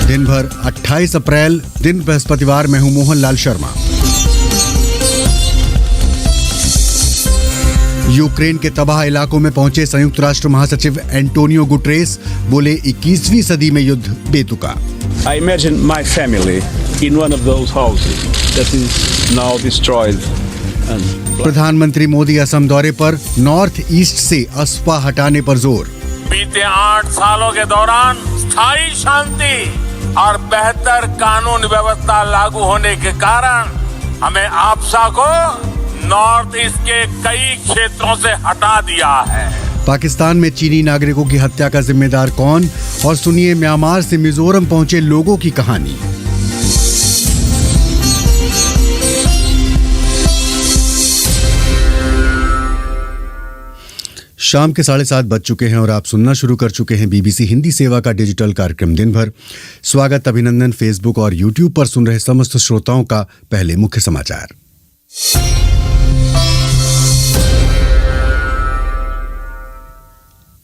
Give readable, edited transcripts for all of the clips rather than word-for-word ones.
दिन भर 28 अप्रैल दिन बृहस्पतिवार। मैं हूं मोहन लाल शर्मा। यूक्रेन के तबाह इलाकों में पहुंचे संयुक्त राष्ट्र महासचिव एंटोनियो गुटरेस, बोले 21वीं सदी में युद्ध बेतुका। I imagine my family in one of those houses that is now destroyed. प्रधानमंत्री मोदी असम दौरे पर नॉर्थ ईस्ट से अफवाह हटाने पर जोर। बीते 8 सालों के दौरान स्थायी शांति और बेहतर कानून व्यवस्था लागू होने के कारण हमें आपसा को नॉर्थ ईस्ट के कई क्षेत्रों से हटा दिया है। पाकिस्तान में चीनी नागरिकों की हत्या का जिम्मेदार कौन, और सुनिए म्यांमार से मिजोरम पहुंचे लोगों की कहानी। शाम के 7:30 बज चुके हैं और आप सुनना शुरू कर चुके हैं बीबीसी हिंदी सेवा का डिजिटल कार्यक्रम दिन भर। स्वागत, अभिनंदन। फेसबुक और यूट्यूब पर सुन रहे समस्त श्रोताओं का पहले मुख्य समाचार।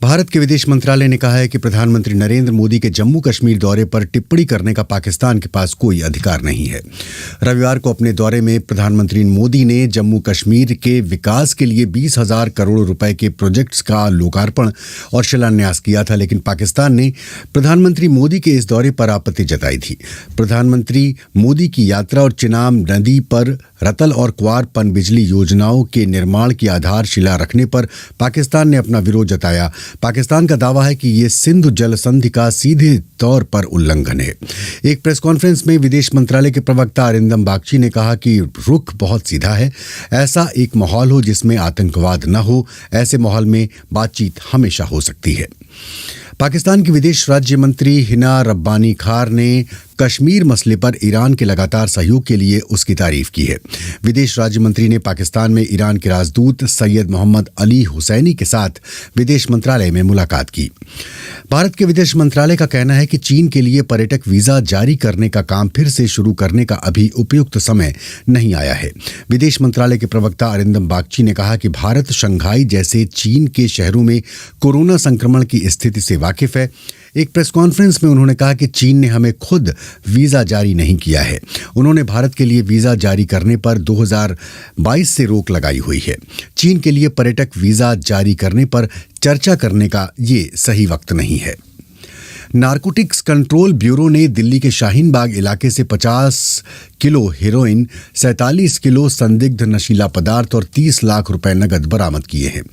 भारत के विदेश मंत्रालय ने कहा है कि प्रधानमंत्री नरेंद्र मोदी के जम्मू कश्मीर दौरे पर टिप्पणी करने का पाकिस्तान के पास कोई अधिकार नहीं है। रविवार को अपने दौरे में प्रधानमंत्री मोदी ने जम्मू कश्मीर के विकास के लिए 20,000 करोड़ रुपए के प्रोजेक्ट्स का लोकार्पण और शिलान्यास किया था, लेकिन पाकिस्तान ने प्रधानमंत्री मोदी के इस दौरे पर आपत्ति जताई थी। प्रधानमंत्री मोदी की यात्रा और चिनाब नदी पर रतल और क्वार पनबिजली योजनाओं के निर्माण की आधारशिला रखने पर पाकिस्तान ने अपना विरोध जताया। पाकिस्तान का दावा है कि ये सिंधु जल संधि का सीधे तौर पर उल्लंघन है। एक प्रेस कॉन्फ्रेंस में विदेश मंत्रालय के प्रवक्ता अरिंदम बागची ने कहा कि रुख बहुत सीधा है। ऐसा एक माहौल हो जिसमें आतंकवाद न हो, ऐसे माहौल में बातचीत हमेशा हो सकती है। पाकिस्तान की विदेश राज्य मंत्री हिना रब्बानी खार ने कश्मीर मसले पर ईरान के लगातार सहयोग के लिए उसकी तारीफ की है। विदेश राज्य मंत्री ने पाकिस्तान में ईरान के राजदूत सैयद मोहम्मद अली हुसैनी के साथ विदेश मंत्रालय में मुलाकात की। भारत के विदेश मंत्रालय का कहना है कि चीन के लिए पर्यटक वीजा जारी करने का काम फिर से शुरू करने का अभी उपयुक्त समय नहीं आया है। विदेश मंत्रालय के प्रवक्ता अरिंदम बागची ने कहा कि भारत शंघाई जैसे चीन के शहरों में कोरोना संक्रमण की स्थिति से वाकिफ है। एक प्रेस कॉन्फ्रेंस में उन्होंने कहा कि चीन ने हमें खुद वीजा जारी नहीं किया है। उन्होंने भारत के लिए वीजा जारी करने पर 2022 से रोक लगाई हुई है। चीन के लिए पर्यटक वीजा जारी करने पर चर्चा करने का ये सही वक्त नहीं है। नारकोटिक्स कंट्रोल ब्यूरो ने दिल्ली के शाहीन बाग इलाके से 50 किलो हेरोइन, 47 किलो संदिग्ध नशीला पदार्थ और 30 लाख रुपए नगद बरामद किए हैं।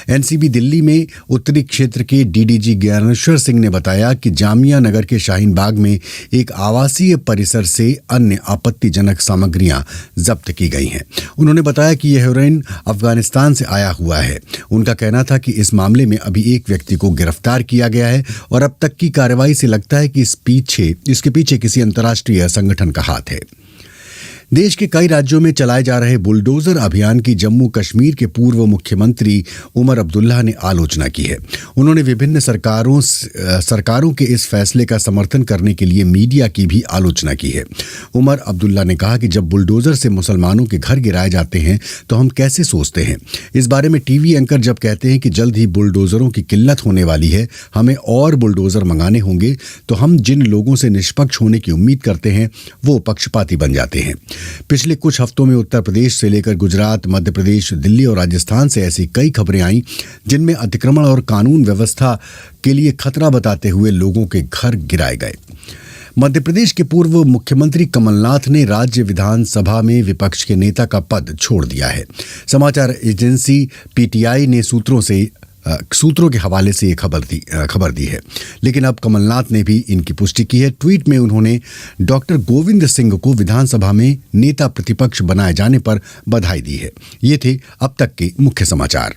एनसीबी दिल्ली में उत्तरी क्षेत्र के डीडीजी ज्ञानेश्वर सिंह ने बताया कि जामिया नगर के शाहीन बाग में एक आवासीय परिसर से अन्य आपत्तिजनक सामग्रियां जब्त की गई हैं। उन्होंने बताया कि यह हेरोइन अफगानिस्तान से आया हुआ है। उनका कहना था कि इस मामले में अभी एक व्यक्ति को गिरफ्तार किया गया है और अब तक की कार्रवाई से लगता है कि इसके पीछे किसी अंतर्राष्ट्रीय संगठन का हाथ है। देश के कई राज्यों में चलाए जा रहे बुलडोजर अभियान की जम्मू कश्मीर के पूर्व मुख्यमंत्री उमर अब्दुल्ला ने आलोचना की है। उन्होंने विभिन्न सरकारों के इस फैसले का समर्थन करने के लिए मीडिया की भी आलोचना की है। उमर अब्दुल्ला ने कहा कि जब बुलडोजर से मुसलमानों के घर गिराए जाते हैं तो हम कैसे सोचते हैं। इस बारे में टीवी एंकर जब कहते हैं कि जल्द ही बुलडोजरों की किल्लत होने वाली है, हमें और बुलडोजर मंगाने होंगे, तो हम जिन लोगों से निष्पक्ष होने की उम्मीद करते हैं वो पक्षपाती बन जाते हैं। पिछले कुछ हफ्तों में उत्तर प्रदेश से लेकर गुजरात, मध्य प्रदेश, दिल्ली और राजस्थान से ऐसी कई खबरें आईं जिनमें अतिक्रमण और कानून व्यवस्था के लिए खतरा बताते हुए लोगों के घर गिराए गए। मध्य प्रदेश के पूर्व मुख्यमंत्री कमलनाथ ने राज्य विधानसभा में विपक्ष के नेता का पद छोड़ दिया है। समाचार एजेंसी पीटीआई ने सूत्रों के हवाले से ये खबर दी है, लेकिन अब कमलनाथ ने भी इनकी पुष्टि की है। ट्वीट में उन्होंने डॉक्टर गोविंद सिंह को विधानसभा में नेता प्रतिपक्ष बनाए जाने पर बधाई दी है। ये थे अब तक के मुख्य समाचार।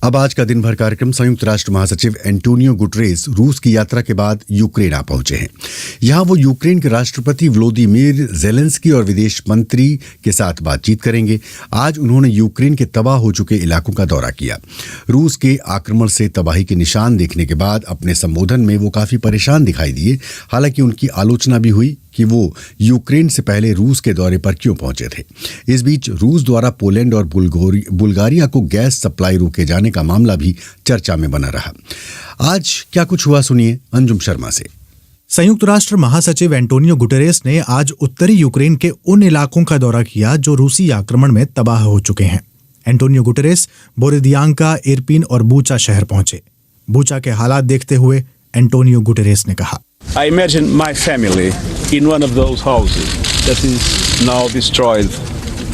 अब आज का दिन भर कार्यक्रम संयुक्त राष्ट्र महासचिव एंटोनियो गुटरेस रूस की यात्रा के बाद यूक्रेन आ पहुंचे हैं। यहां वो यूक्रेन के राष्ट्रपति व्लादिमीर ज़ेलेंस्की और विदेश मंत्री के साथ बातचीत करेंगे। आज उन्होंने यूक्रेन के तबाह हो चुके इलाकों का दौरा किया। रूस के आक्रमण से तबाही के निशान देखने के बाद अपने संबोधन में वो काफी परेशान दिखाई दिए। हालांकि उनकी आलोचना भी हुई कि वो यूक्रेन से पहले रूस के दौरे पर क्यों पहुंचे थे। इस बीच रूस द्वारा पोलैंड और बुल्गारिया को गैस सप्लाई रोके जाने का मामला भी चर्चा में बना रहा। आज क्या कुछ हुआ, सुनिए अंजुम शर्मा से। संयुक्त राष्ट्र महासचिव एंटोनियो गुटेरेस ने आज उत्तरी यूक्रेन के उन इलाकों का दौरा किया जो रूसी आक्रमण में तबाह हो चुके हैं। एंटोनियो गुटेरेस बोरोदियांका, इरपिन और बूचा शहर पहुंचे। बूचा के हालात देखते हुए एंटोनियो गुटेरेस ने कहा, I imagine my family in one of those houses that is now destroyed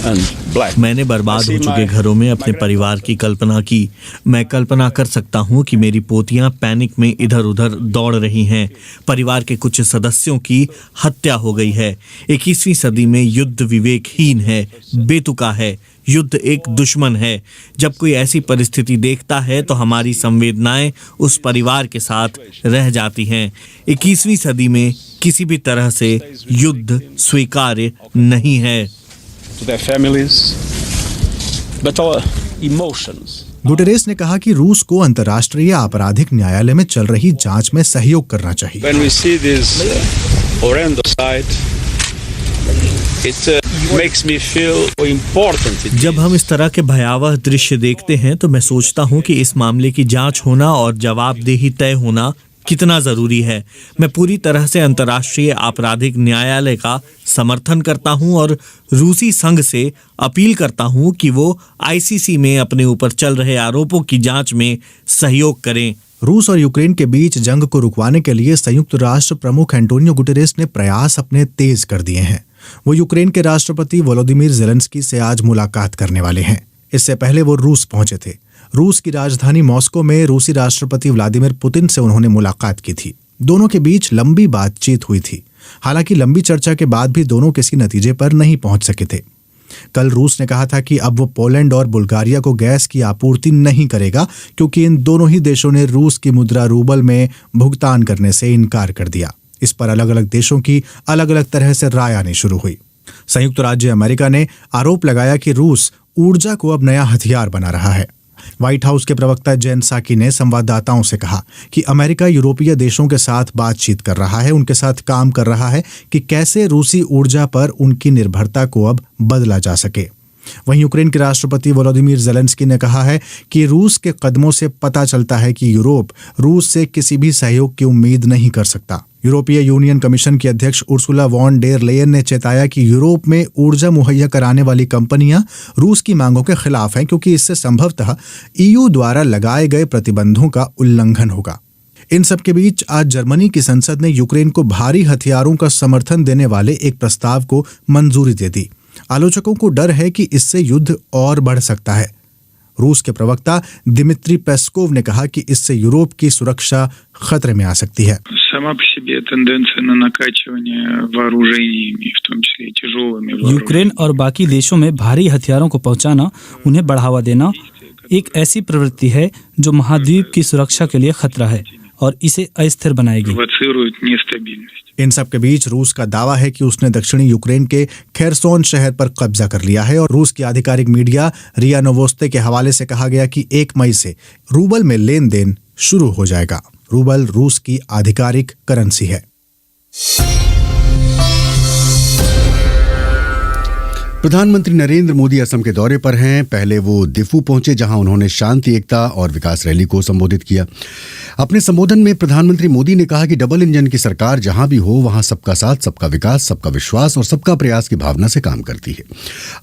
and black. मैंने बर्बाद हो चुके घरों में अपने परिवार की कल्पना की। मैं कल्पना कर सकता हूँ कि मेरी पोतियां पैनिक में इधर उधर दौड़ रही हैं। परिवार के कुछ सदस्यों की हत्या हो गई है। 21वीं सदी में युद्ध विवेकहीन है, बेतुका है। युद्ध एक दुश्मन है। जब कोई ऐसी परिस्थिति देखता है तो हमारी संवेदनाएं उस परिवार के साथ रह जाती हैं। 21वीं सदी में किसी भी तरह से युद्ध स्वीकार्य नहीं है। To their families, but our emotions. Guterres ने कहा कि रूस को अंतर्राष्ट्रीय आपराधिक न्यायालय में चल रही जांच में सहयोग करना चाहिए। When we see this horrendous sight, it makes me feel how important it is. जब हम इस तरह के भयावह दृश्य देखते हैं तो मैं सोचता हूं कि इस मामले की जांच होना और जवाबदेही तय होना कितना जरूरी है। मैं पूरी तरह से अंतर्राष्ट्रीय आपराधिक न्यायालय का समर्थन करता हूं और रूसी संघ से अपील करता हूं कि वो आईसीसी में अपने ऊपर चल रहे आरोपों की जांच में सहयोग करें। रूस और यूक्रेन के बीच जंग को रुकवाने के लिए संयुक्त राष्ट्र प्रमुख एंटोनियो गुटेरेस ने प्रयास अपने तेज कर दिए हैं। वो यूक्रेन के राष्ट्रपति वोलोदिमीर ज़ेलेंस्की से आज मुलाकात करने वाले हैं। इससे पहले वो रूस पहुंचे थे। रूस की राजधानी मॉस्को में रूसी राष्ट्रपति व्लादिमीर पुतिन से उन्होंने मुलाकात की थी। दोनों के बीच लंबी बातचीत हुई थी। हालांकि लंबी चर्चा के बाद भी दोनों किसी नतीजे पर नहीं पहुंच सके थे। कल रूस ने कहा था कि अब वो पोलैंड और बुल्गारिया को गैस की आपूर्ति नहीं करेगा, क्योंकि इन दोनों ही देशों ने रूस की मुद्रा रूबल में भुगतान करने से इनकार कर दिया। इस पर अलग अलग देशों की अलग अलग तरह से राय आनी शुरू हुई। संयुक्त राज्य अमेरिका ने आरोप लगाया कि रूस ऊर्जा को अब नया हथियार बना रहा है। व्हाइट हाउस के प्रवक्ता जेन साकी ने संवाददाताओं से कहा कि अमेरिका यूरोपीय देशों के साथ बातचीत कर रहा है, उनके साथ काम कर रहा है कि कैसे रूसी ऊर्जा पर उनकी निर्भरता को अब बदला जा सके। वहीं यूक्रेन के राष्ट्रपति वोलोदिमीर ज़ेलेंस्की ने कहा है कि रूस के कदमों से पता चलता है कि यूरोप रूस से किसी भी सहयोग की उम्मीद नहीं कर सकता। यूरोपीय यूनियन कमीशन की अध्यक्ष उर्सुला वॉन डेर लेयन ने चेताया कि यूरोप में ऊर्जा मुहैया कराने वाली कंपनियां रूस की मांगों के खिलाफ हैं, क्योंकि इससे संभवतः ईयू द्वारा लगाए गए प्रतिबंधों का उल्लंघन होगा। इन सब के बीच आज जर्मनी की संसद ने यूक्रेन को भारी हथियारों का समर्थन देने वाले एक प्रस्ताव को मंजूरी दे दी। आलोचकों को डर है कि इससे युद्ध और बढ़ सकता है। रूस के प्रवक्ता दिमित्री पेस्कोव ने कहा कि इससे यूरोप की सुरक्षा खतरे में आ सकती है। यूक्रेन और बाकी देशों में भारी हथियारों को पहुंचाना, उन्हें बढ़ावा देना एक ऐसी प्रवृत्ति है जो महाद्वीप की सुरक्षा के लिए खतरा है और इसे अस्थिर बनाएगी। इन सब के बीच रूस का दावा है कि उसने दक्षिणी यूक्रेन के खेरसोन शहर पर कब्जा कर लिया है और रूस की आधिकारिक मीडिया रिया नोवोस्ते के हवाले से कहा गया कि 1 मई से रूबल में लेन देन शुरू हो जाएगा। रूबल रूस की आधिकारिक करेंसी है। प्रधानमंत्री नरेंद्र मोदी असम के दौरे पर हैं। पहले वो दिफू पहुंचे, जहां उन्होंने शांति, एकता और विकास रैली को संबोधित किया। अपने संबोधन में प्रधानमंत्री मोदी ने कहा कि डबल इंजन की सरकार जहां भी हो वहां सबका साथ, सबका विकास, सबका विश्वास और सबका प्रयास की भावना से काम करती है।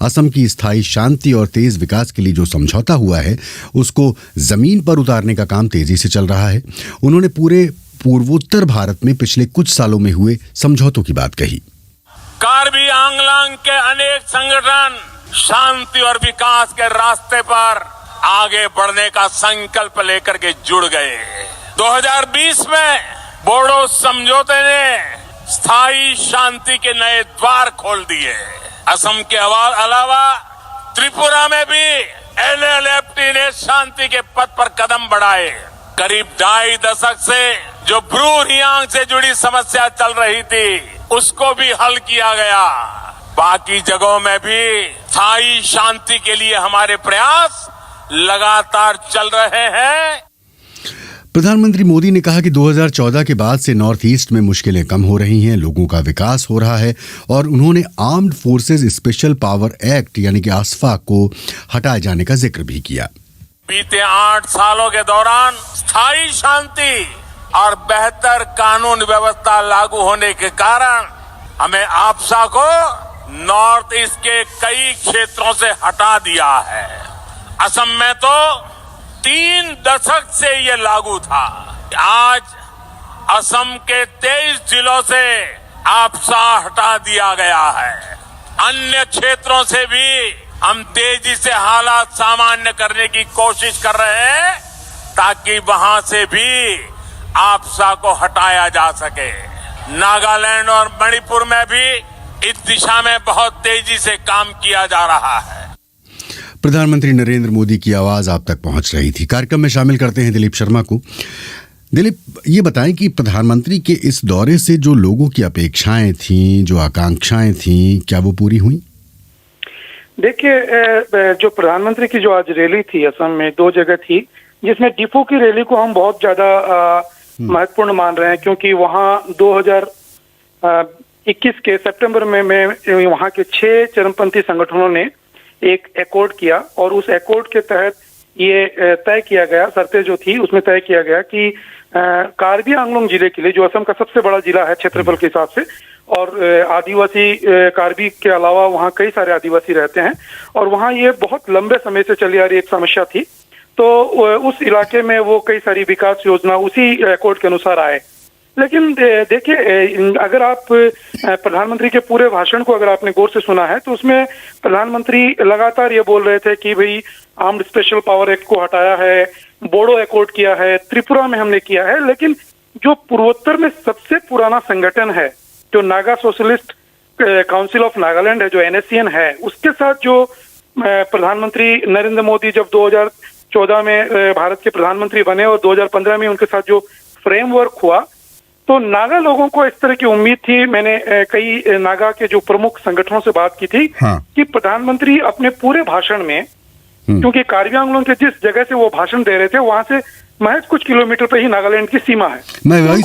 असम की स्थायी शांति और तेज विकास के लिए जो समझौता हुआ है उसको जमीन पर उतारने का काम तेजी से चल रहा है। उन्होंने पूरे पूर्वोत्तर भारत में पिछले कुछ सालों में हुए समझौतों की बात कही। कार्बी आंगलांग के अनेक संगठन शांति और विकास के रास्ते पर आगे बढ़ने का संकल्प लेकर के जुड़ गए। 2020 में बोडो समझौते ने स्थायी शांति के नए द्वार खोल दिए। असम के अलावा त्रिपुरा में भी एलएलएफटी ने शांति के पथ पर कदम बढ़ाए। करीब 2.5 दशक से जो ब्रू रियांग से जुड़ी समस्या चल रही थी, उसको भी हल किया गया। बाकी जगहों में भी स्थायी शांति के लिए हमारे प्रयास लगातार चल रहे हैं। प्रधानमंत्री मोदी ने कहा कि 2014 के बाद से नॉर्थ ईस्ट में मुश्किलें कम हो रही हैं, लोगों का विकास हो रहा है और उन्होंने armed forces special power act यानी कि आसफा को हटाए जाने का जिक्र भी किया। बीते 8 सालों के दौरान स्थायी शांति और बेहतर कानून व्यवस्था लागू होने के कारण हमें आफसा को नॉर्थ ईस्ट के कई क्षेत्रों से हटा दिया है। असम में तो 3 दशक से ये लागू था। आज असम के 23 जिलों से आफसा हटा दिया गया है। अन्य क्षेत्रों से भी हम तेजी से हालात सामान्य करने की कोशिश कर रहे हैं ताकि वहां से भी आफसा को हटाया जा सके। नागालैंड और मणिपुर में भी इस दिशा में बहुत तेजी से काम किया जा रहा है। प्रधानमंत्री नरेंद्र मोदी की आवाज आप तक पहुंच रही थी। कार्यक्रम में शामिल करते हैं दिलीप शर्मा को। दिलीप, ये बताएं कि प्रधानमंत्री के इस दौरे से जो लोगों की अपेक्षाएं थीं, जो आकांक्षाएं थीं, क्या वो पूरी हुई? देखिए, जो प्रधानमंत्री की जो आज रैली थी असम में 2 जगह थी, जिसमें डिपो की रैली को हम बहुत ज्यादा महत्वपूर्ण मान रहे हैं, क्योंकि वहाँ 2021 के सितंबर में वहाँ के 6 चरमपंथी संगठनों ने एक एकॉर्ड किया और उस एकॉर्ड के तहत ये तय किया गया, शर्तें जो थी उसमें तय किया गया कि कार्बी आंगलोंग जिले के लिए, जो असम का सबसे बड़ा जिला है क्षेत्रफल के हिसाब से, और आदिवासी कार्बी के अलावा वहाँ कई सारे आदिवासी रहते हैं और वहाँ ये बहुत लंबे समय से चली आ रही एक समस्या थी, तो उस इलाके में वो कई सारी विकास योजना उसी एकॉर्ड के अनुसार आए। लेकिन देखिए, अगर आप प्रधानमंत्री के पूरे भाषण को अगर आपने गौर से सुना है तो उसमें प्रधानमंत्री लगातार ये बोल रहे थे कि भाई आर्म्ड स्पेशल पावर एक्ट को हटाया है, बोडो एकॉर्ड किया है, त्रिपुरा में हमने किया है, लेकिन जो पूर्वोत्तर में सबसे पुराना संगठन है, जो Naga socialist council of Nagaland है, जो NSCN है, उसके साथ जो प्रधानमंत्री नरेंद्र मोदी जब 2014 में भारत के प्रधानमंत्री बने और 2015 में उनके साथ जो फ्रेमवर्क हुआ, तो नागा लोगों को इस तरह की उम्मीद थी। मैंने कई नागा के जो प्रमुख संगठनों से बात की थी कि प्रधानमंत्री अपने पूरे भाषण में, क्योंकि कार्बी आंगलों के जिस जगह से वो भाषण दे रहे थे वहां से महज कुछ किलोमीटर पे ही नागालैंड की सीमा है। मैं वही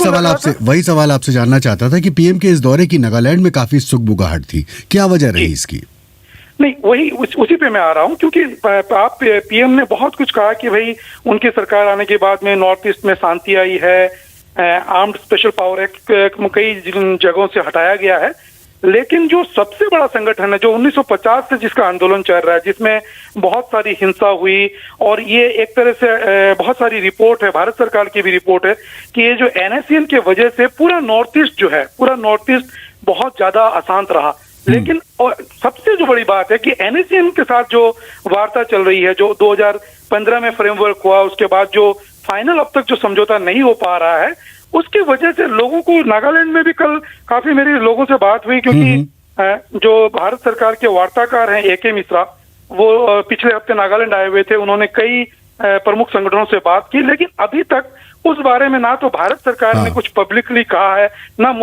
सवाल आपसे जानना चाहता था कि पीएम के इस दौरे की नागालैंड में काफी सुगबुगाहट थी, क्या वजह रही इसकी? नहीं, वही उसी पे मैं आ रहा हूँ, क्योंकि आप पीएम ने बहुत कुछ कहा कि भाई उनकी सरकार आने के बाद में नॉर्थ ईस्ट में शांति आई है, आर्म्ड स्पेशल पावर एक्ट कई जगहों से हटाया गया है, लेकिन जो सबसे बड़ा संगठन है, जो 1950 से जिसका आंदोलन चल रहा है, जिसमें बहुत सारी हिंसा हुई और ये एक तरह से बहुत सारी रिपोर्ट है, भारत सरकार की भी रिपोर्ट है कि ये जो NSCN के वजह से पूरा नॉर्थ ईस्ट जो है, पूरा नॉर्थ ईस्ट बहुत ज्यादा अशांत रहा। लेकिन और सबसे जो बड़ी बात है कि NSCN के साथ जो वार्ता चल रही है, जो 2015 में फ्रेमवर्क हुआ, उसके बाद जो फाइनल अब तक जो समझौता नहीं हो पा रहा है, उसकी वजह से लोगों को नागालैंड में भी कल काफी मेरी लोगों से बात हुई, क्योंकि जो भारत सरकार के वार्ताकार हैं AK मिश्रा, वो पिछले हफ्ते नागालैंड आए हुए थे। उन्होंने कई प्रमुख संगठनों से बात की, लेकिन अभी तक उस बारे में ना तो भारत सरकार ने कुछ पब्लिकली कहा है, ना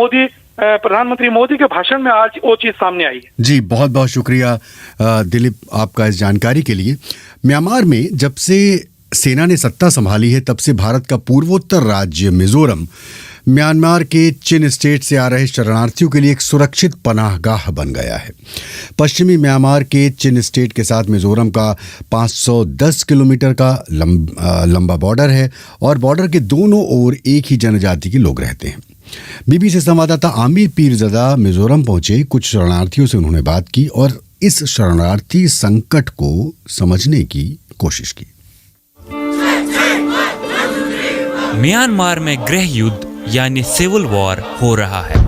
प्रधानमंत्री मोदी के भाषण में आज वो चीज सामने आई है। जी, बहुत बहुत शुक्रिया दिलीप आपका इस जानकारी के लिए। म्यांमार में जब से सेना ने सत्ता संभाली है, तब से भारत का पूर्वोत्तर राज्य मिजोरम म्यांमार के चिन स्टेट से आ रहे शरणार्थियों के लिए एक सुरक्षित पनाहगाह बन गया है। पश्चिमी म्यांमार के चिन स्टेट के साथ मिजोरम का 510 किलोमीटर का लंबा बॉर्डर है और बॉर्डर के दोनों ओर एक ही जनजाति के लोग रहते हैं। BBC संवाददाता आमिर पीरज़दा मिजोरम पहुंचे, कुछ शरणार्थियों से उन्होंने बात की और इस शरणार्थी संकट को समझने की कोशिश की। म्यांमार में गृह युद्ध यानी सिविल वॉर हो रहा है।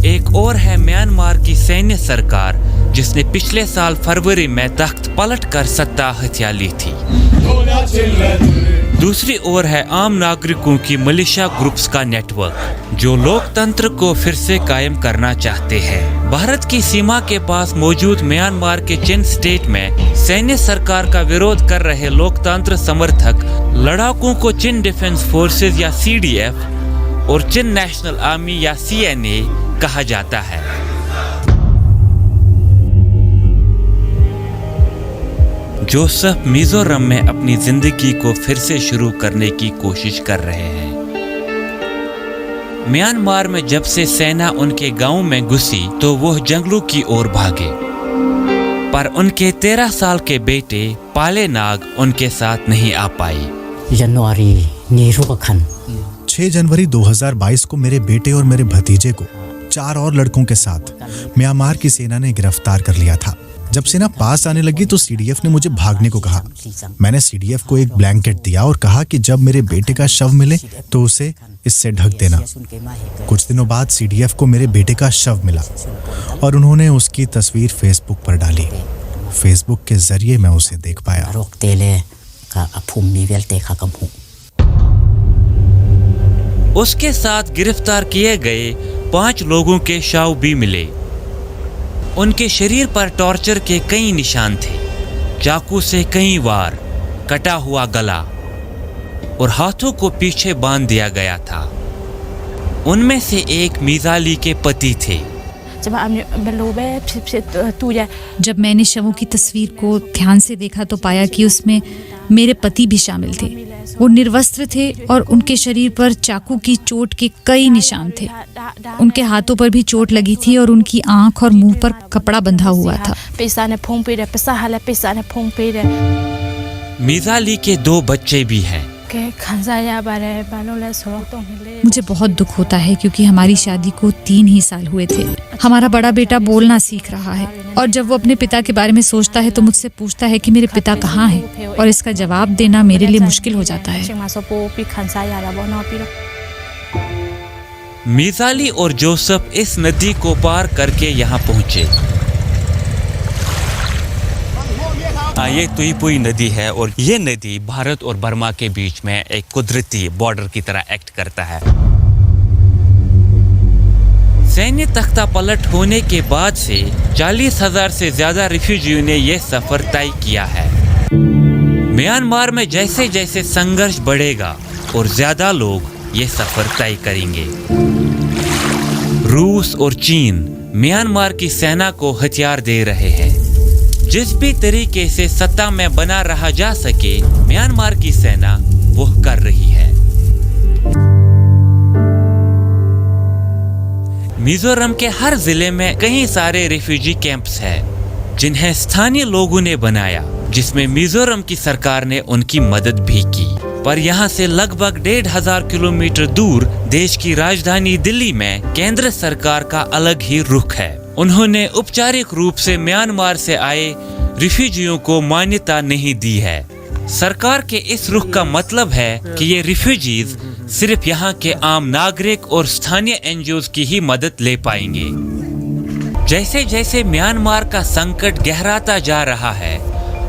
एक और है म्यांमार की सैन्य सरकार, जिसने पिछले साल फरवरी में तख्त पलट कर सत्ता हथिया ली थी। दूसरी ओर है आम नागरिकों की मिलिशिया ग्रुप्स का नेटवर्क, जो लोकतंत्र को फिर से कायम करना चाहते हैं। भारत की सीमा के पास मौजूद म्यांमार के चिन स्टेट में सैन्य सरकार का विरोध कर रहे लोकतंत्र समर्थक लड़ाकों को चिन डिफेंस फोर्सेस या CDF और चिन नेशनल आर्मी या CNA कहा जाता है। जोसेफ मिजोरम में अपनी जिंदगी को फिर से शुरू करने की कोशिश कर रहे हैं। म्यांमार में जब से सेना उनके गांव में घुसी तो वो जंगलों की ओर भागे, पर उनके 13 साल के बेटे पाले नाग उनके साथ नहीं आ पाई। 6 जनवरी 2022 को मेरे बेटे और मेरे भतीजे को 4 और लड़कों के साथ म्यांमार की सेना ने गिरफ्तार कर लिया था। जब सेना पास आने लगी तो CDF ने मुझे भागने को कहा। मैंने CDF को एक ब्लैंकेट दिया और कहा कि जब मेरे बेटे का शव मिले तो उसे इससे ढक देना। कुछ दिनों बाद CDF को मेरे बेटे का शव मिला और उन्होंने उसकी तस्वीर फेसबुक पर डाली। फेसबुक के जरिए मैं उसे देख पाया। उसके साथ गिरफ्तार किए गए 5 लोगों के शव भी मिले। उनके शरीर पर टॉर्चर के कई निशान थे, चाकू से कई वार, कटा हुआ गला और हाथों को पीछे बांध दिया गया था। उनमें से एक मिजाली के पति थे। जब मैंने शवों की तस्वीर को ध्यान से देखा तो पाया कि उसमें मेरे पति भी शामिल थे। वो निर्वस्त्र थे और उनके शरीर पर चाकू की चोट के कई निशान थे। उनके हाथों पर भी चोट लगी थी और उनकी आंख और मुंह पर कपड़ा बंधा हुआ था। मिजाली के 2 बच्चे भी हैं। मुझे बहुत दुख होता है क्योंकि हमारी शादी को 3 ही साल हुए थे। हमारा बड़ा बेटा बोलना सीख रहा है और जब वो अपने पिता के बारे में सोचता है तो मुझसे पूछता है कि मेरे पिता कहाँ हैं, और इसका जवाब देना मेरे लिए मुश्किल हो जाता है। मिजाली और जोसेफ इस नदी को पार करके यहाँ पहुँचे। ये तुईपुई नदी है और ये नदी भारत और बर्मा के बीच में एक कुदरती बॉर्डर की तरह एक्ट करता है। सैन्य तख्ता पलट होने के बाद से 40,000 से ज्यादा रिफ्यूजियों ने यह सफर तय किया है। म्यांमार में जैसे जैसे संघर्ष बढ़ेगा और ज्यादा लोग ये सफर तय करेंगे। रूस और चीन म्यांमार की सेना को हथियार दे रहे हैं। जिस भी तरीके से सत्ता में बना रहा जा सके, म्यांमार की सेना वो कर रही है। मिजोरम के हर जिले में कई सारे रिफ्यूजी कैंप्स हैं, जिन्हें स्थानीय लोगों ने बनाया, जिसमें मिजोरम की सरकार ने उनकी मदद भी की। पर यहाँ से लगभग 1,500 किलोमीटर दूर देश की राजधानी दिल्ली में केंद्र सरकार का अलग ही रुख है। उन्होंने औपचारिक रूप से म्यांमार से आए रिफ्यूजियों को मान्यता नहीं दी है। सरकार के इस रुख का मतलब है कि ये रिफ्यूजीज सिर्फ यहाँ के आम नागरिक और स्थानीय NGOs की ही मदद ले पाएंगे। जैसे जैसे म्यांमार का संकट गहराता जा रहा है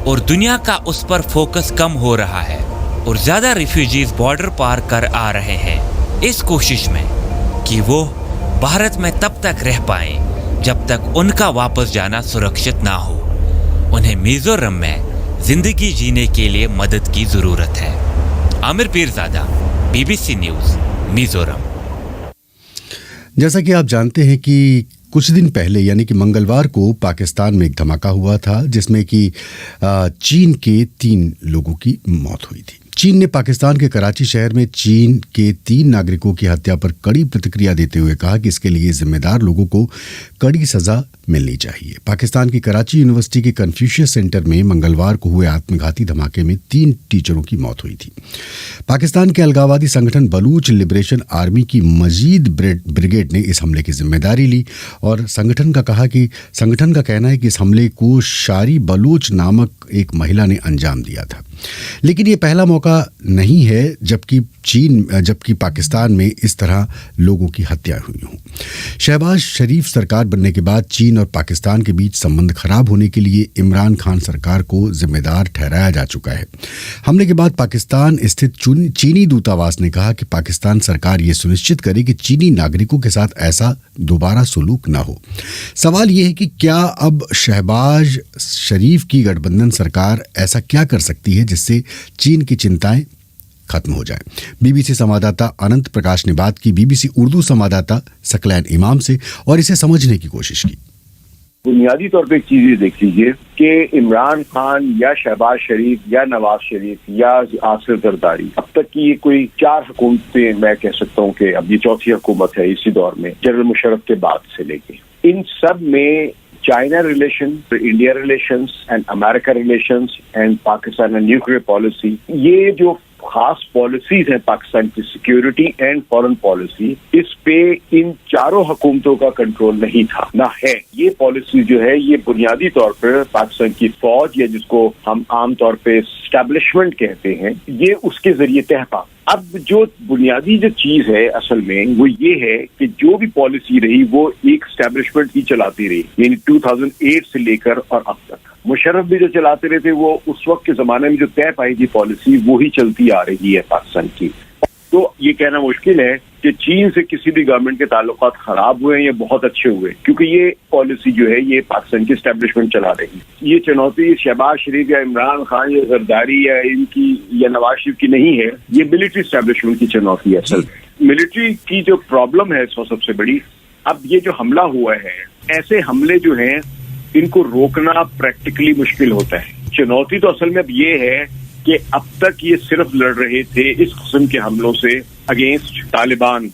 और दुनिया का उस पर फोकस कम हो रहा है और ज्यादा रिफ्यूजीज बॉर्डर पार कर आ रहे हैं, इस कोशिश में कि वो भारत में तब तक रह पाएं जब तक उनका वापस जाना सुरक्षित ना हो। उन्हें मिजोरम में जिंदगी जीने के लिए मदद की जरूरत है। Aamir Peerzada, BBC news, Mizoram. जैसा कि आप जानते हैं कि कुछ दिन पहले यानी कि मंगलवार को पाकिस्तान में एक धमाका हुआ था, जिसमें कि चीन के 3 लोगों की मौत हुई थी। चीन ने पाकिस्तान के कराची शहर में चीन के 3 नागरिकों की हत्या पर कड़ी प्रतिक्रिया देते हुए कहा कि इसके लिए जिम्मेदार लोगों को कड़ी सजा मिलनी चाहिए। पाकिस्तान की कराची यूनिवर्सिटी के कन्फ्यूशियस सेंटर में मंगलवार को हुए आत्मघाती धमाके में 3 टीचरों की मौत हुई थी। पाकिस्तान के अलगाववादी संगठन बलूच लिबरेशन आर्मी की मजीद ब्रिगेड ने इस हमले की जिम्मेदारी ली और संगठन का कहना है कि इस हमले को शारी बलूच नामक एक महिला ने अंजाम दिया था। लेकिन ये पहला मौका का नहीं है जबकि पाकिस्तान में इस तरह लोगों की हत्या हुई हों। शहबाज शरीफ सरकार बनने के बाद चीन और पाकिस्तान के बीच संबंध खराब होने के लिए इमरान खान सरकार को जिम्मेदार ठहराया जा चुका है। हमले के बाद पाकिस्तान स्थित चीनी दूतावास ने कहा कि पाकिस्तान सरकार ये सुनिश्चित करे कि चीनी नागरिकों के साथ ऐसा दोबारा सुलूक न हो। सवाल ये है कि क्या अब शहबाज शरीफ की गठबंधन सरकार ऐसा क्या कर सकती है जिससे चीन की चिंताएं खत्म हो जाए। बीबीसी संवाददाता अनंत प्रकाश ने बात की बीबीसी उर्दू संवाददाता सकलैन इमाम से और इसे समझने की कोशिश की। बुनियादी तौर पे एक चीज ये देख लीजिए कि इमरान खान या शहबाज शरीफ या नवाज शरीफ या आसिफ जरदारी, अब तक की ये कोई 4 हुकूमतें मैं कह सकता हूँ कि अब ये चौथी हुकूमत है इसी दौर में, जनरल मुशर्रफ के बाद से लेके। इन सब में China relation, India relations and America relations and Pakistan and nuclear policy, ये जो खास पॉलिसीज हैं पाकिस्तान की सिक्योरिटी एंड फॉरेन पॉलिसी, इस पे इन चारों हुकूमतों का कंट्रोल नहीं था, ना है। ये पॉलिसी जो है ये बुनियादी तौर पर पाकिस्तान की फौज या जिसको हम आम तौर पे एस्टैब्लिशमेंट कहते हैं, ये उसके जरिए तय पा। अब जो बुनियादी जो चीज है असल में वो ये है कि जो भी पॉलिसी रही वो एक एस्टैब्लिशमेंट ही चलाती रही, यानी 2008 से लेकर और अब तक। मुशर्रफ भी जो चलाते रहे थे वो उस वक्त के जमाने में जो तय पाई थी पॉलिसी वो ही चलती आ रही है पाकिस्तान की। तो ये कहना मुश्किल है कि चीन से किसी भी गवर्नमेंट के ताल्लुकात खराब हुए या बहुत अच्छे हुए, क्योंकि ये पॉलिसी जो है ये पाकिस्तान की एस्टैब्लिशमेंट चला रही है। ये चुनौती शहबाज शरीफ या इमरान खान या जरदारी या इनकी या नवाज शरीफ की नहीं है, ये मिलिट्री एस्टैब्लिशमेंट की चुनौती है। असल मिलिट्री की जो प्रॉब्लम है सबसे बड़ी, अब ये जो हमला हुआ है, ऐसे हमले जो हैं इनको रोकना प्रैक्टिकली मुश्किल होता है। चुनौती तो असल में अब ये है कि अब तक ये सिर्फ लड़ रहे थे इस किस्म के हमलों से against Taliban,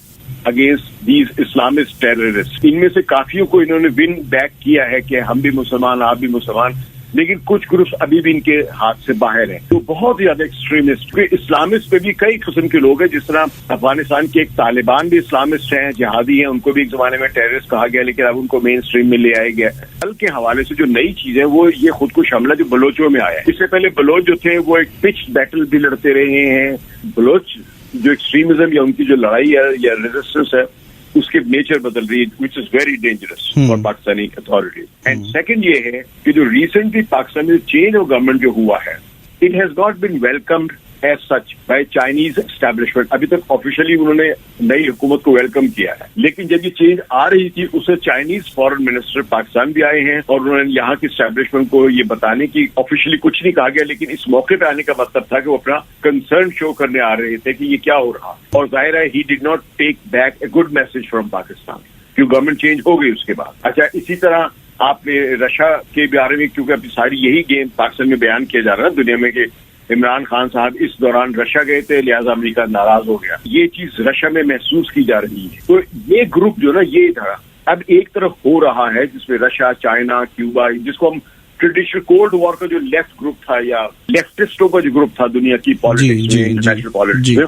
against these Islamist terrorist. इनमें से काफियों को इन्होंने विन बैक किया है कि हम भी मुसलमान, आप भी मुसलमान, लेकिन कुछ ग्रुप्स अभी भी इनके हाथ से बाहर हैं। तो बहुत ज्यादा एक्सट्रीमिस्ट, इस्लामिस्ट पे भी कई किस्म के लोग हैं, जिस तरह अफगानिस्तान के एक तालिबान भी इस्लामिस्ट हैं, जिहादी हैं, उनको भी एक जमाने में टेररिस्ट कहा गया, लेकिन अब उनको मेन स्ट्रीम में ले आया गया। कल के हवाले से जो नई चीज है वो ये खुदकुश हमला जो बलोचों में आया है। इससे पहले बलोच जो थे वो एक पिच बैटल भी लड़ते रहे हैं। बलोच जो एक्सट्रीमिज्म या उनकी जो लड़ाई है या रेजिस्टेंस है उसकी नेचर बदल रही है, which is very dangerous for Pakistani authorities. And second ये है कि जो रिसेंटली पाकिस्तान में चेंज ऑफ गवर्नमेंट जो हुआ है, it has not been welcomed as such by Chinese establishment. अभी तक ऑफिशियली उन्होंने नई हुकूमत को वेलकम किया है, लेकिन जब ये चेंज आ रही थी उससे चाइनीज फॉरेन मिनिस्टर पाकिस्तान भी आए हैं और उन्होंने यहाँ की एस्टैब्लिशमेंट को ये बताने की ऑफिशियली कुछ नहीं कहा गया, लेकिन इस मौके पे आने का मतलब था कि वो अपना कंसर्न शो करने आ रहे थे कि ये क्या हो रहा। और जाहिर है he did not take back a good message from Pakistan, क्योंकि गवर्नमेंट चेंज हो गई उसके बाद। अच्छा, इसी तरह आपने रशिया के बारे में, क्योंकि अभी सारी यही गेम पाकिस्तान में बयान किया जा रहा है दुनिया में कि इमरान खान साहब इस दौरान रशिया गए थे, लिहाजा अमेरिका नाराज हो गया। ये चीज रशिया में महसूस की जा रही है। तो ये ग्रुप जो ना ये था अब एक तरफ हो रहा है, जिसमें रशिया, चाइना, क्यूबा, जिसको हम ट्रेडिशनल कोल्ड वॉर का जो लेफ्ट ग्रुप था या लेफ्टिस्टों का जो ग्रुप था दुनिया की पॉलिटिक्स में, इंटरनेशनल पॉलिटिक्स में,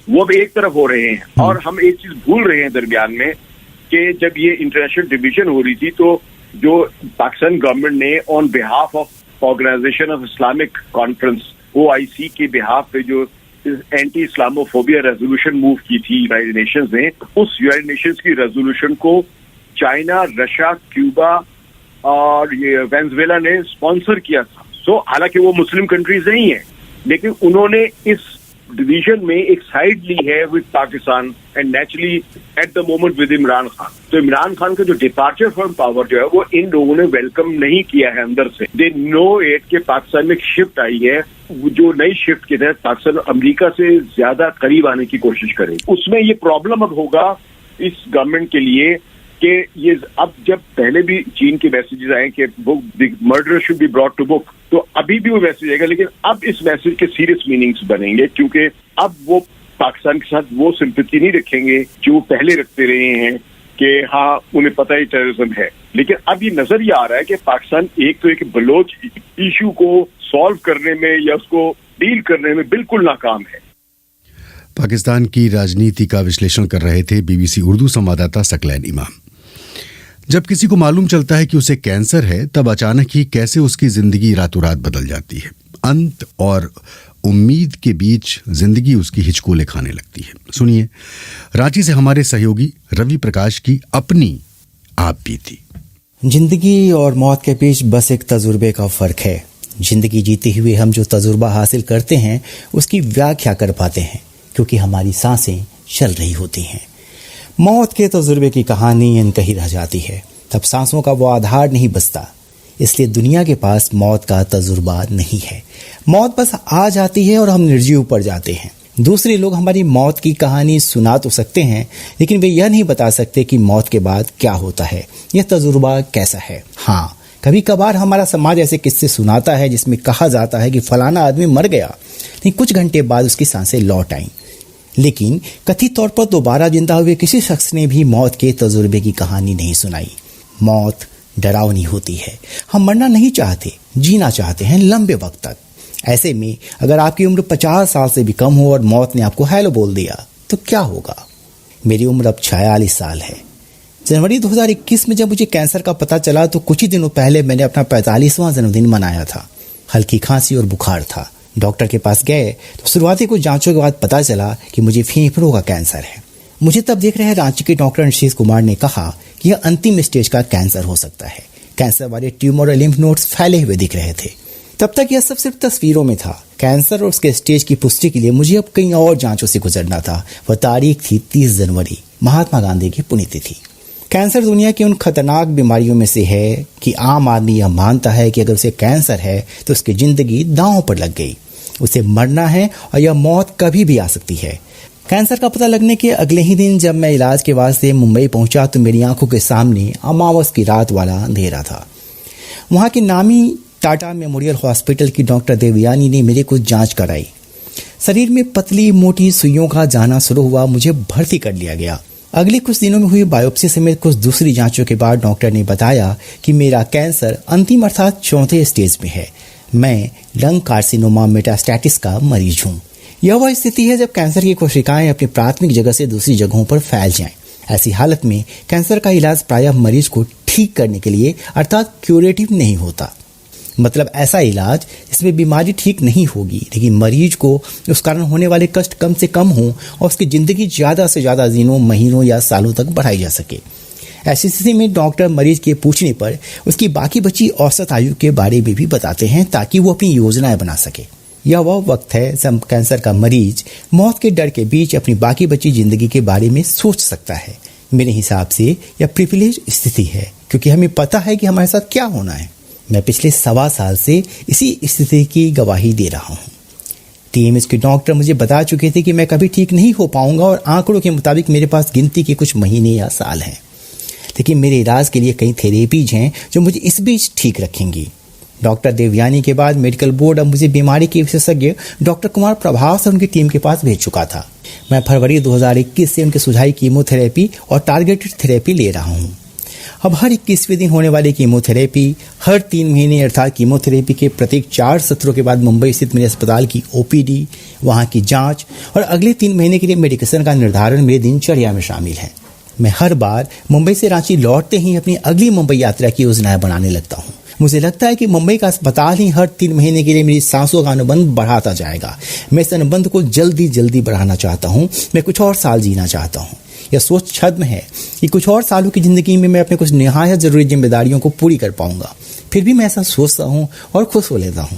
वो अब एक तरफ हो रहे हैं। और हम एक चीज भूल रहे हैं दरमियान में कि जब ये इंटरनेशनल डिवीजन हो रही थी तो जो पाकिस्तान गवर्नमेंट ने on behalf of organisation of Islamic conference OIC के बिहाफ पे जो एंटी इस्लामोफोबिया रेजोल्यूशन मूव की थी यूनाइटेड नेशंस ने, उस यूनाइटेड नेशंस की रेजोल्यूशन को चाइना, रशिया, क्यूबा और ये वेनेजुएला ने स्पॉन्सर किया था। सो हालांकि वो मुस्लिम कंट्रीज नहीं है, लेकिन उन्होंने इस डिवीजन में एक साइड ली है with Pakistan and naturally at the moment with Imran Khan. तो इमरान खान का जो डिपार्चर फ्रॉम पावर जो है वो इन लोगों ने वेलकम नहीं किया है अंदर से। दे नो इट के पाकिस्तान में एक शिफ्ट आई है, जो नई शिफ्ट के तहत पाकिस्तान अमेरिका से ज्यादा करीब आने की कोशिश करे। उसमें ये प्रॉब्लम अब होगा इस गवर्नमेंट के लिए कि ये अब जब पहले भी चीन के मैसेजेस आए कि book the murder should be brought to book, तो अभी भी वो मैसेज आएगा, लेकिन अब इस मैसेज के सीरियस मीनिंग्स बनेंगे, क्योंकि अब वो पाकिस्तान के साथ वो सिंपैथी नहीं रखेंगे जो पहले रखते रहे हैं कि हाँ उन्हें पता ही टेररिज्म है। लेकिन अब ये नजर ये आ रहा है कि पाकिस्तान एक तो एक बलोच इशू को सॉल्व करने में या उसको डील करने में बिल्कुल नाकाम है। पाकिस्तान की राजनीति का विश्लेषण कर रहे थे बीबीसी उर्दू संवाददाता सकलैन इमाम। जब किसी को मालूम चलता है कि उसे कैंसर है, तब अचानक ही कैसे उसकी जिंदगी रातों रात बदल जाती है। अंत और उम्मीद के बीच जिंदगी उसकी हिचकोले खाने लगती है। सुनिए रांची से हमारे सहयोगी रवि प्रकाश की अपनी आप बीती। जिंदगी और मौत के बीच बस एक तजुर्बे का फर्क है। जिंदगी जीते हुए हम जो तजुर्बा हासिल करते हैं उसकी व्याख्या कर पाते हैं क्योंकि हमारी सांसें चल रही होती हैं। मौत के तजुर्बे की कहानी अनकही रह जाती है, तब सांसों का वो आधार नहीं बचता। इसलिए दुनिया के पास मौत का तजुर्बा नहीं है। मौत बस आ जाती है और हम निर्जीव पड़ जाते हैं। दूसरे लोग हमारी मौत की कहानी सुना तो सकते हैं, लेकिन वे यह नहीं बता सकते कि मौत के बाद क्या होता है, यह तजुर्बा कैसा है। हाँ, कभी कभार हमारा समाज ऐसे किस्से सुनाता है जिसमें कहा जाता है कि फलाना आदमी मर गया, लेकिन कुछ घंटे बाद उसकी सांसें लौट आईं। लेकिन कथित तौर पर दोबारा जिंदा हुए किसी शख्स ने भी मौत के तजुर्बे की कहानी नहीं सुनाई। मौत डरावनी होती है। हम मरना नहीं चाहते, जीना चाहते हैं लंबे वक्त तक। ऐसे में अगर आपकी उम्र 50 साल से भी कम हो और मौत ने आपको हेलो बोल दिया तो क्या होगा? मेरी उम्र अब 46 साल है। जनवरी 2021 में जब मुझे कैंसर का पता चला तो कुछ ही दिनों पहले मैंने अपना 45वां जन्मदिन मनाया था। हल्की खांसी और बुखार था। डॉक्टर के पास गए तो शुरुआती कुछ जांचों के बाद पता चला कि मुझे फेफड़ों का कैंसर है। मुझे तब देख रहे रांची के डॉक्टर नीतीश कुमार ने कहा कि यह अंतिम स्टेज का कैंसर हो सकता है। कैंसर वाले ट्यूमर और लिम्फ नोड्स फैले हुए दिख रहे थे। तब तक यह सब सिर्फ तस्वीरों में था। कैंसर और उसके स्टेज की पुष्टि के लिए मुझे अब कई और जांचों से गुजरना था। वह तारीख थी 30 जनवरी, महात्मा गांधी की पुण्यतिथि। कैंसर दुनिया की उन खतरनाक बीमारियों में से है कि आम आदमी यह मानता है कि अगर उसे कैंसर है तो उसकी जिंदगी दांव पर लग गई, उसे मरना है और यह मौत कभी भी आ सकती है। कैंसर का पता लगने के अगले ही दिन जब मैं इलाज के वास्ते मुंबई पहुंचा तो मेरी आंखों के सामने अमावस की रात वाला अंधेरा था। वहां की नामी टाटा मेमोरियल हॉस्पिटल की डॉक्टर देवयानी ने मेरी कुछ जांच कराई। शरीर में पतली मोटी सुइयों का जाना शुरू हुआ। मुझे भर्ती कर लिया गया। अगले कुछ दिनों में हुई बायोप्सी समेत कुछ दूसरी जांचों के बाद डॉक्टर ने बताया कि मेरा कैंसर अंतिम अर्थात 4थे स्टेज में है। मैं लंग कार्सिनोमा मेटास्टैटिस का मरीज हूँ। यह वह स्थिति है जब कैंसर की कोशिकाएं अपनी प्राथमिक जगह से दूसरी जगहों पर फैल जाएं। ऐसी हालत में कैंसर का इलाज प्रायः मरीज को ठीक करने के लिए अर्थात क्यूरेटिव नहीं होता। मतलब ऐसा इलाज जिसमें बीमारी ठीक नहीं होगी लेकिन मरीज को उस कारण होने वाले कष्ट कम से कम हों और उसकी जिंदगी ज्यादा से ज्यादा दिनों, महीनों या सालों तक बढ़ाई जा सके। ऐसी स्थिति में डॉक्टर मरीज के पूछने पर उसकी बाकी बची औसत आयु के बारे में भी बताते हैं ताकि वो अपनी योजनाएं बना सके। यह वह वक्त है जब कैंसर का मरीज मौत के डर के बीच अपनी बाकी बची जिंदगी के बारे में सोच सकता है। मेरे हिसाब से यह प्रिविलेज स्थिति है क्योंकि हमें पता है कि हमारे साथ क्या होना है। मैं पिछले 1.25 साल से इसी स्थिति की गवाही दे रहा हूँ। टीएमएस के डॉक्टर मुझे बता चुके थे कि मैं कभी ठीक नहीं हो पाऊंगा और आंकड़ों के मुताबिक मेरे पास गिनती के कुछ महीने या साल हैं। लेकिन मेरे इलाज के लिए कई थेरेपीज हैं जो मुझे इस बीच ठीक रखेंगी। डॉक्टर देवयानी के बाद मेडिकल बोर्ड अब मुझे बीमारी के विशेषज्ञ डॉक्टर कुमार प्रभास और उनकी टीम के पास भेज चुका था। मैं फरवरी 2021 से उनके सुझाई कीमोथेरेपी और टारगेटेड थेरेपी ले रहा हूँ। अब हर 21वें दिन होने वाली कीमोथेरेपी, हर 3 महीने अर्थात कीमोथेरेपी के प्रत्येक 4 सत्रों के बाद मुंबई स्थित मेरे अस्पताल की ओपीडी, वहाँ की जांच और अगले 3 महीने के लिए मेडिकेशन का निर्धारण मेरी दिनचर्या में शामिल है। मैं हर बार मुंबई से रांची लौटते ही अपनी अगली मुंबई यात्रा की योजनाएं बनाने लगता हूँ। मुझे लगता है कि मुंबई का अस्पताल ही हर 3 महीने के लिए मेरी सांसों का अनुबंध बढ़ाता जाएगा। मैं इस अनुबंध को जल्दी बढ़ाना चाहता हूँ। मैं कुछ और साल जीना चाहता हूँ। यह सोच छद्म है कि कुछ और सालों की जिंदगी में मैं अपने कुछ निहायत जरूरी जिम्मेदारियों को पूरी कर पाऊंगा। फिर भी मैं ऐसा सोचता हूँ और खुश हो लेता हूँ।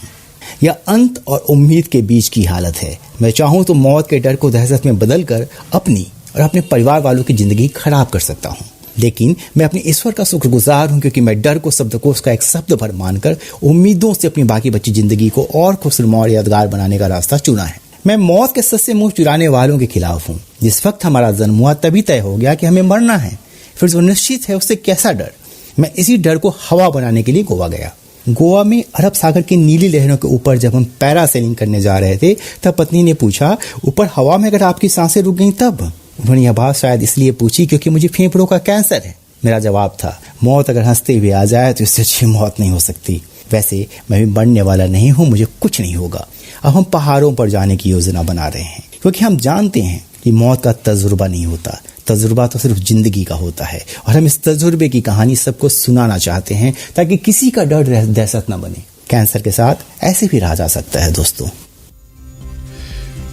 यह अंत और उम्मीद के बीच की हालत है। मैं चाहूँ तो मौत के डर को दहशत में बदलकर अपनी और अपने परिवार वालों की जिंदगी खराब कर सकता हूँ। लेकिन मैं अपने ईश्वर का शुक्रगुजार हूँ क्योंकि मैं डर को शब्दकोश का एक शब्द भर मानकर उम्मीदों से अपनी बाकी बची जिंदगी को और खुशनुमा और यादगार बनाने का रास्ता चुना है। मैं मौत के सच से मुंह चुराने वालों के खिलाफ हूँ। जिस वक्त हमारा जन्म हुआ तभी तय हो गया कि हमें मरना है, फिर जो निश्चित है उससे कैसा डर। मैं इसी डर को हवा बनाने के लिए गोवा गया। गोवा में अरब सागर की नीली लहरों के ऊपर जब हम पैरासेलिंग करने जा रहे थे तब पत्नी ने पूछा, ऊपर हवा में अगर आपकी सांसें रुक गई तब? उन्होंने यह बात शायद इसलिए पूछी क्योंकि मुझे फेफड़ों का कैंसर है। मेरा जवाब था, मौत अगर हंसते हुए आ जाए तो इससे अच्छी मौत नहीं हो सकती। वैसे मैं भी मरने वाला नहीं हूँ, मुझे कुछ नहीं होगा। अब हम पहाड़ों पर जाने की योजना बना रहे हैं क्योंकि हम जानते हैं कि मौत का तजुर्बा नहीं होता। तजुर्बा तो सिर्फ जिंदगी का होता है और हम इस तजुर्बे की कहानी सबको सुनाना चाहते हैं ताकि किसी का डर दहशत न बने। कैंसर के साथ ऐसे भी रहा जा सकता है दोस्तों।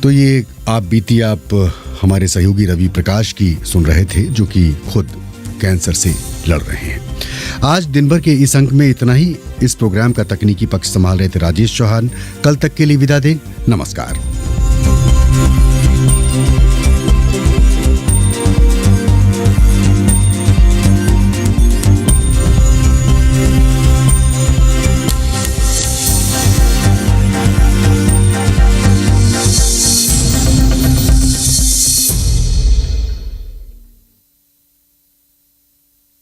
तो ये आप बीती आप हमारे सहयोगी रवि प्रकाश की सुन रहे थे, जो कि खुद कैंसर से लड़ रहे हैं। आज दिन भर के इस अंक में इतना ही। इस प्रोग्राम का तकनीकी पक्ष संभाल रहे थे राजेश चौहान। कल तक के लिए विदा दें। नमस्कार।